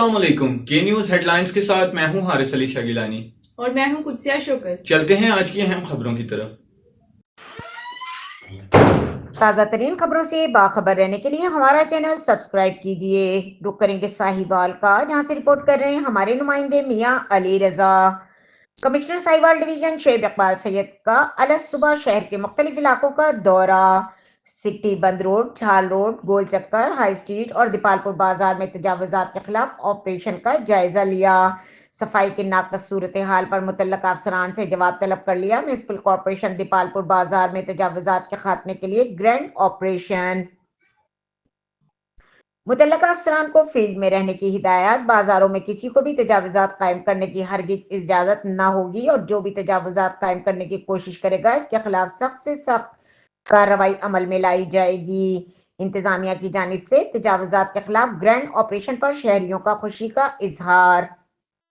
अस्सलाम वालेकुम। के न्यूज़ हेडलाइंस के साथ मैं हूं हारिस अली शागिलानी और मैं हूं कुदसिया शौकत। चलते हैं आज की अहम खबरों की तरफ। ताज़ा तरीन खबरों से बाखबर रहने के लिए हमारा चैनल सब्सक्राइब कीजिए। रुक करेंगे साहिवाल का, जहां से रिपोर्ट कर रहे हैं हमारे नुमाइंदे मियां अली रजा। कमिश्नर साहिवाल डिवीजन शोएब इकबाल सैयद का अलस सुबह शहर के मुख्तलिफ इलाकों का दौरा। सिटी बंद रोड, झाल रोड, गोल चक्कर, हाई स्ट्रीट और दीपालपुर बाजार में तजावुजात के खिलाफ ऑपरेशन का जायजा लिया। सफाई की नाकस सूरत हाल पर मुतल्लका अफसरान से जवाब तलब कर लिया। म्यूनिसिपल कॉरपोरेशन दीपालपुर बाजार में तजावुजात के खात्मे के लिए ग्रैंड ऑपरेशन। मुतल्लका अफसरान को फील्ड में रहने की हिदायत। बाजारों में किसी को भी तजावुजात कायम करने की हरगिज इजाजत न होगी और जो भी तजावुजात कायम करने की कोशिश करेगा इसके खिलाफ सख्त से सख्त कार्रवाई अमल में लाई जाएगी। इंतजामिया की जानिब से तजावुजात के खिलाफ ग्रैंड ऑपरेशन पर शहरियों का खुशी का इजहार।